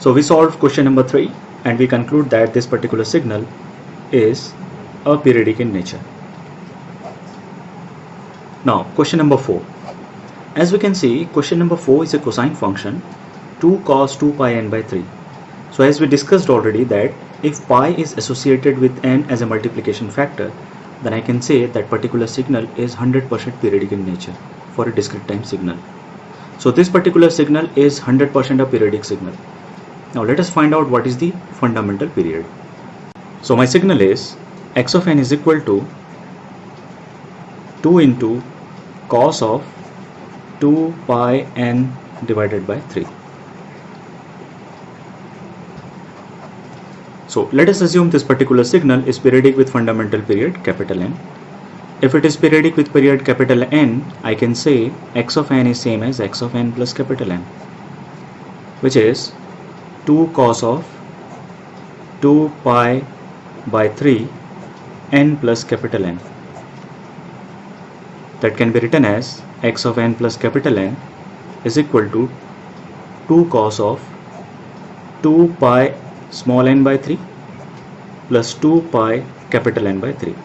So we solved question number 3 and we conclude that this particular signal is aperiodic in nature. Now question number 4. As we can see, question number 4 is a cosine function 2 cos 2 pi n by 3. So as we discussed already that if pi is associated with n as a multiplication factor, then I can say that particular signal is 100% periodic in nature for a discrete time signal. So this particular signal is 100% a periodic signal. Now let us find out what is the fundamental period. So my signal is x of n is equal to 2 into cos of 2 pi n divided by 3. So let us assume this particular signal is periodic with fundamental period capital N. If it is periodic with period capital N, I can say x of n is same as x of n plus capital N, which is 2 cos of 2 pi by 3 n plus capital N. That can be written as x of n plus capital N is equal to 2 cos of 2 pi small n by 3 plus 2 pi capital N by 3.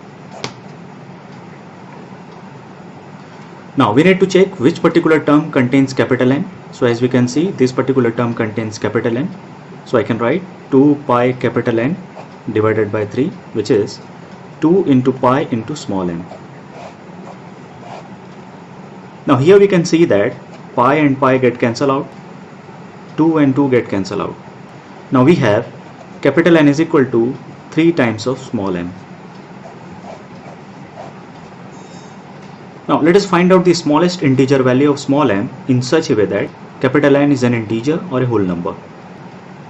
Now we need to check which particular term contains capital N. So as we can see, this particular term contains capital N. So I can write 2 pi capital N divided by 3, which is 2 into pi into small n. Now here we can see that pi and pi get cancelled out, 2 and 2 get cancelled out. Now we have capital N is equal to 3 times of small n. Now let us find out the smallest integer value of small m in such a way that capital N is an integer or a whole number.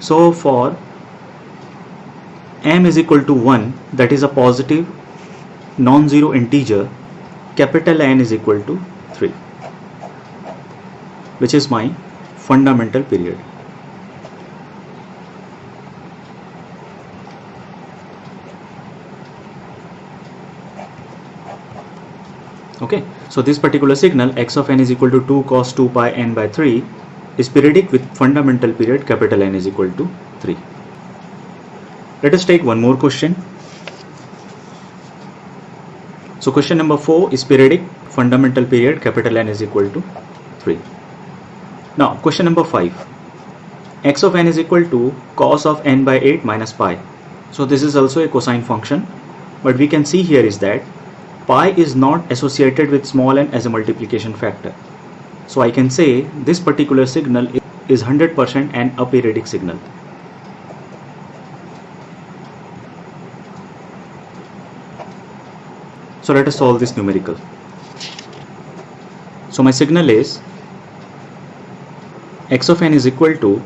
So for m is equal to 1, that is a positive non-zero integer, capital N is equal to 3, which is my fundamental period. Okay, so this particular signal x of n is equal to 2 cos 2 pi n by 3 is periodic with fundamental period capital N is equal to 3. Let us take one more question. So question number 4 is periodic, fundamental period capital N is equal to 3. Now question number 5. X of n is equal to cos of n by 8 minus pi. So this is also a cosine function, but we can see here is that pi is not associated with small n as a multiplication factor. So I can say this particular signal is 100% an aperiodic signal. So let us solve this numerical. So my signal is x of n is equal to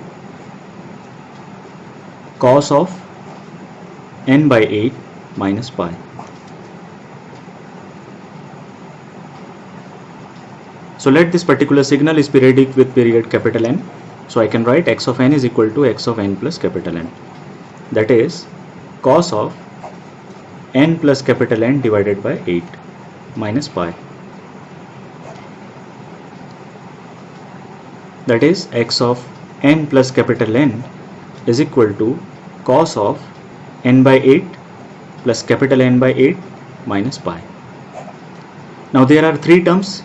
cos of n by 8 minus pi. So let this particular signal is periodic with period capital N. So I can write x of n is equal to x of n plus capital N. That is cos of n plus capital N divided by 8 minus pi. That is x of n plus capital N is equal to cos of n by 8 plus capital N by 8 minus pi. Now there are 3 terms,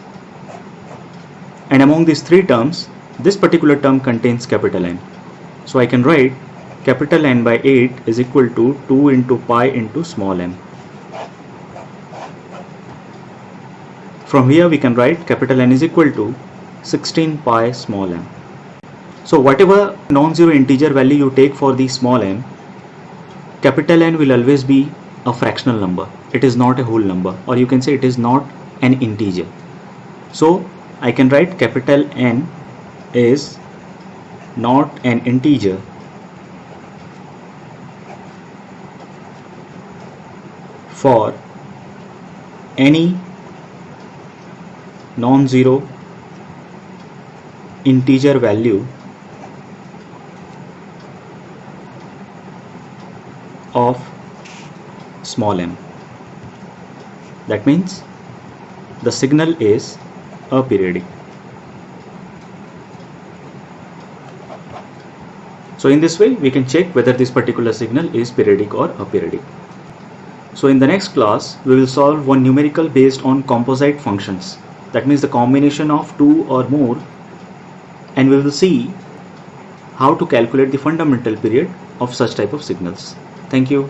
and among these 3 terms, this particular term contains capital N. So I can write capital N by 8 is equal to 2 into pi into small n. From here we can write capital N is equal to 16 pi small m. So whatever non-zero integer value you take for the small m, capital N will always be a fractional number. It is not a whole number, or you can say it is not an integer. So I can write capital N is not an integer for any non-zero integer value of small m. That means the signal is aperiodic. So in this way we can check whether this particular signal is periodic or aperiodic. So in the next class we will solve one numerical based on composite functions. That means the combination of two or more, and we will see how to calculate the fundamental period of such type of signals. Thank you.